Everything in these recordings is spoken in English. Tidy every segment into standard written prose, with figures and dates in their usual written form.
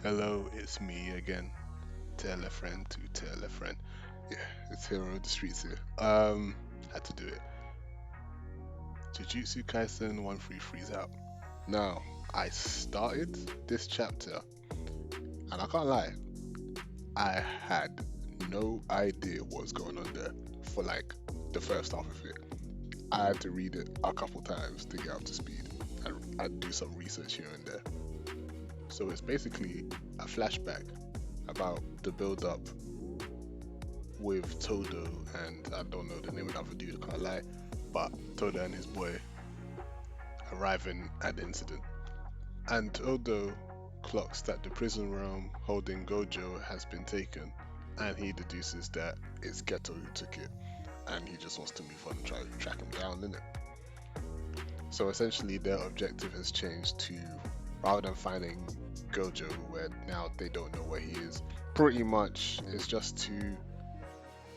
Hello, it's me again. Tell a friend to tell a friend. Yeah, it's Hero of the Streets here. Had to do it. Jujutsu Kaisen 133 is out. Now, I started this chapter, and I can't lie, I had no idea what's going on there for like the first half of it. I had to read it a couple times to get up to speed and do some research here and there. So it's basically a flashback about the build up with Todo and I don't know the name of the other dude, I can't lie, but Todo and his boy arriving at the incident. And Todo clocks that the prison realm holding Gojo has been taken, and he deduces that it's Geto who took it, and he just wants to move on and try to track him down, innit? So essentially, their objective has changed to rather than finding Gojo, where now they don't know where he is, pretty much it's just to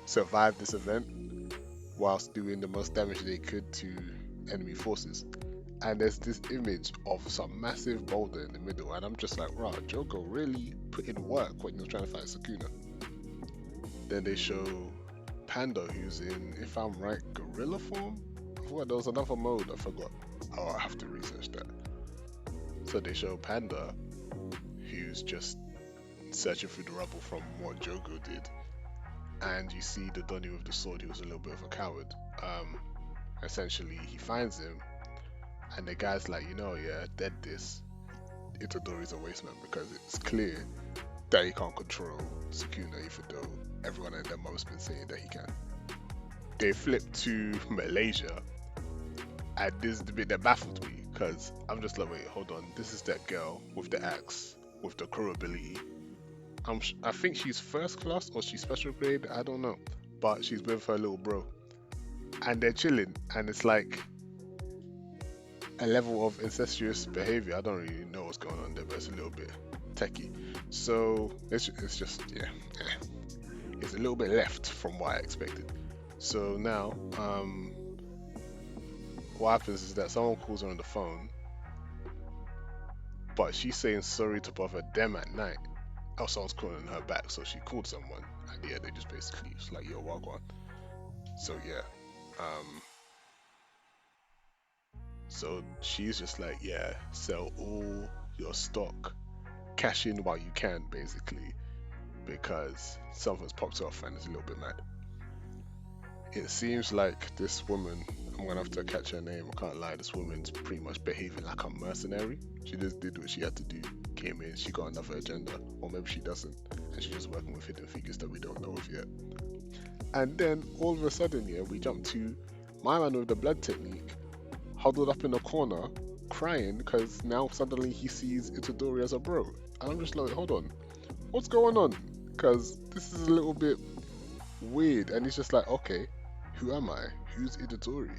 survive this event whilst doing the most damage they could to enemy forces. And there's this image of some massive boulder in the middle, and I'm just like, wow, Jogo really put in work when he was trying to fight Sukuna. Then they show Panda, who's in, if I'm right, gorilla form. I forgot there was another mode. I forgot. Oh, I have to research that. So they show Panda, who's just searching through the rubble from what Jogo did, and you see the Donny with the sword, who was a little bit of a coward. Essentially, he finds him, and the guy's like, yeah, dead this. Itadori's a waste man because it's clear that he can't control Sukuna, even though everyone and their mum's been saying that he can. They flip to Malaysia, and this is the bit that baffled me because I'm just like, wait, hold on, this is that girl with the axe, with the crow ability. I think she's first class or she's special grade, I don't know, but she's with her little bro, and they're chilling, and it's like a level of incestuous behavior. I don't really know what's going on there, but it's a little bit techie. So it's just it's a little bit left from what I expected. So now, what happens is that someone calls her on the phone, but she's saying sorry to bother them at night. Oh, someone's calling her back, so she called someone, and yeah, they just basically was like, "Yo, walk on." So yeah, um, so she's just like, "Yeah, sell all your stock, cash in while you can, basically, because something's popped off and it's a little bit mad." It seems like this woman, I'm gonna have to catch her name, I can't lie, this woman's pretty much behaving like a mercenary. She just did what she had to do, came in, she got another agenda, or maybe she doesn't, and she's just working with hidden figures that we don't know of yet. And then all of a sudden, yeah, we jump to my man with the blood technique, huddled up in a corner, crying because now suddenly he sees Itadori as a bro. And I'm just like, hold on, what's going on? Because this is a little bit weird. And he's just like, okay, who am I? Who's Itadori?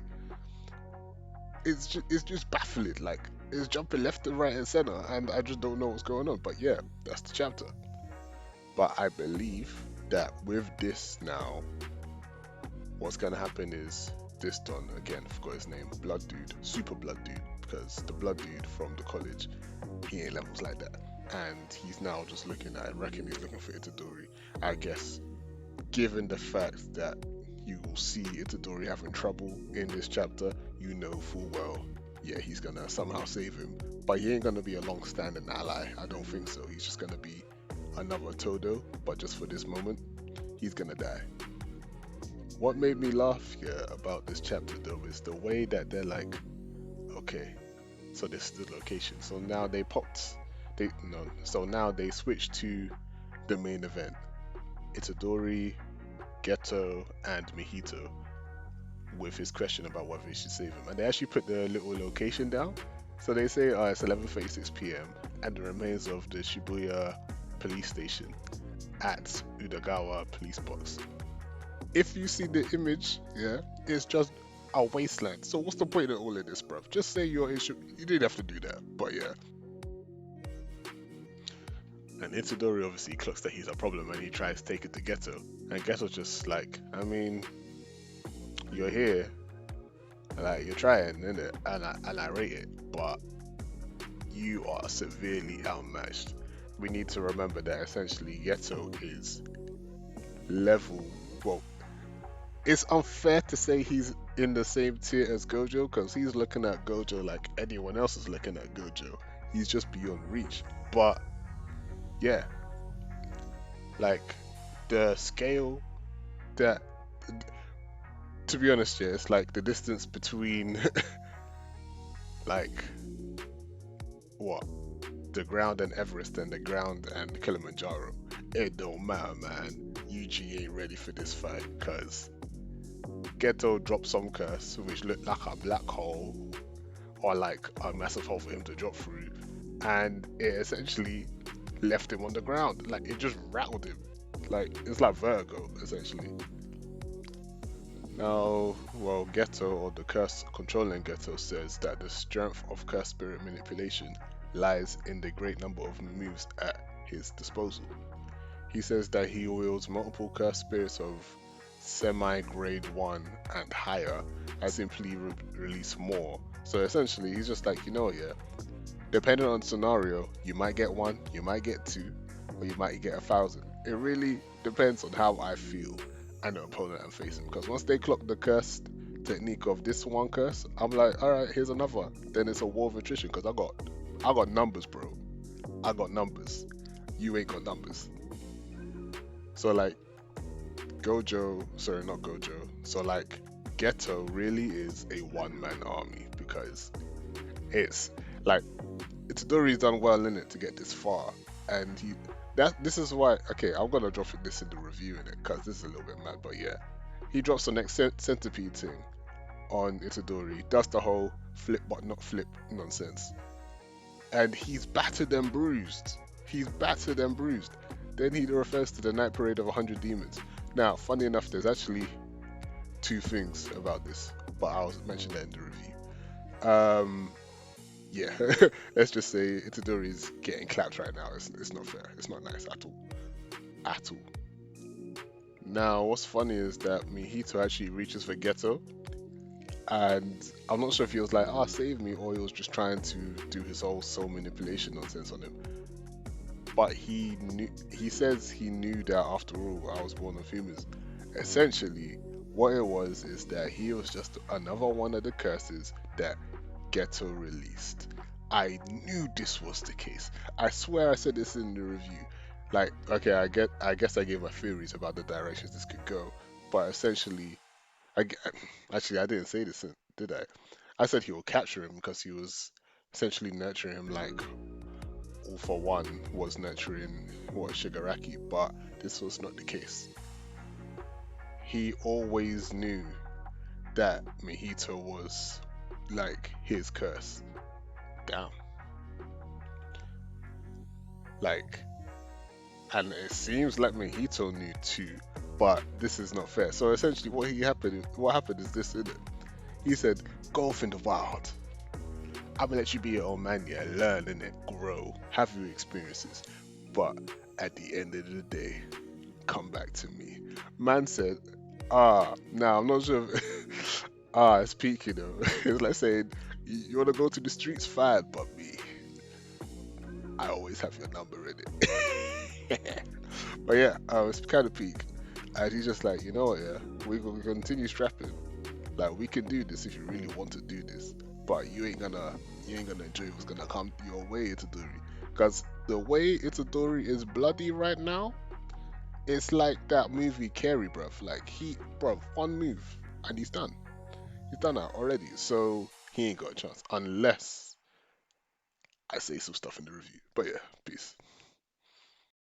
It's just baffling. Like it's jumping left and right and center, and I just don't know what's going on. But yeah, that's the chapter. But I believe that with this now, what's gonna happen is this Don again. I forgot his name. Blood Dude, Super Blood Dude, because the Blood Dude from the college, he ain't levels like that, and he's now just looking at. I reckon he's looking for Itadori. I guess given the fact that you will see Itadori having trouble in this chapter, you know full well, yeah, he's gonna somehow save him. But he ain't gonna be a long-standing ally. I don't think so. He's just gonna be another Todo, but just for this moment, he's gonna die. What made me laugh here about this chapter though is the way that they're like, okay, so this is the location. So now they popped, they no, so now they switched to the main event. Itadori, Geto, and Mahito with his question about whether he should save him. And they actually put the little location down. So they say it's 11:36 p.m. and the remains of the Shibuya police station at Udagawa police box. If you see the image, yeah, it's just a wasteland. So what's the point of all of this, bruv? Just say you're in You didn't have to do that, but yeah. And Itadori obviously clocks that he's a problem and he tries to take it to Geto. And Geto's just like, I mean, you're here, like you're trying, innit? And I rate it, but you are severely outmatched. we need to remember that essentially Geto is level. Well, it's unfair to say he's in the same tier as Gojo because he's looking at Gojo like anyone else is looking at Gojo. He's just beyond reach. But yeah, like the scale that, to be honest, yeah, it's like the distance between like what the ground and Everest and the ground and Kilimanjaro. It don't matter, man. Yuji ain't ready for this fight because Geto dropped some curse which looked like a black hole or like a massive hole for him to drop through, and it essentially left him on the ground. Like it just rattled him. Like it's like vertigo essentially. Now, well, Geto or the curse controlling Geto says that the strength of curse spirit manipulation lies in the great number of moves at his disposal. He says that he wields multiple curse spirits of semi-grade 1 and higher and simply release more. So essentially, he's just like, yeah, depending on the scenario, you might get one, you might get two, or you might get 1,000. It really depends on how I feel and the opponent I'm facing. Because once they clock the cursed technique of this one curse, I'm like, all right, here's another. Then it's a war of attrition because I got numbers, bro. I got numbers. You ain't got numbers. So like Gojo, sorry, not Gojo. So like Geto really is a one-man army because it's like Itadori's done well in it to get this far, and this is why. Okay, I'm gonna drop this in the review in it because this is a little bit mad, but yeah, he drops the next centipede thing on Itadori, does the whole flip but not flip nonsense, and he's battered and bruised. He's battered and bruised. Then he refers to the night parade of 100 demons. Now, funny enough, there's actually two things about this, but I'll mention that in the review. Yeah, let's just say Itadori's getting clapped right now. It's not fair. It's not nice at all. At all. Now, what's funny is that Mahito actually reaches for Geto, and I'm not sure if he was like, save me, or he was just trying to do his whole soul manipulation nonsense on him. But he says he knew that after all, I was born of humans. Essentially, what it was is that he was just another one of the curses that Geto released. I knew this was the case. I swear I said this in the review. Like, okay, I guess I gave my theories about the directions this could go, but essentially, I g- actually I didn't say this, did I? I said he will capture him because he was essentially nurturing him like All for One was nurturing what Shigaraki, but this was not the case. He always knew that Mahito was like his curse. Damn. Like, and it seems like Mahito knew too, but this is not fair. So essentially, what happened is this, innit? He said, "Go off in the wild. I'm gonna let you be your own man, yeah. Learn in it, grow, have your experiences, but at the end of the day, come back to me." Man said, now I'm not sure. It's peak, you know. It's like saying, "You wanna go to the streets, fine, but me, I always have your number in it." But yeah, it's kind of peak. And he's just like, you know what, yeah, we gonna continue strapping. Like we can do this if you really want to do this, but you ain't gonna enjoy what's gonna come your way, Itadori. Because the way Itadori is bloody right now, it's like that movie Carrie, bruv. Like bruv, one move and he's done. He's done that already. So he ain't got a chance unless I say some stuff in the review. But yeah, peace.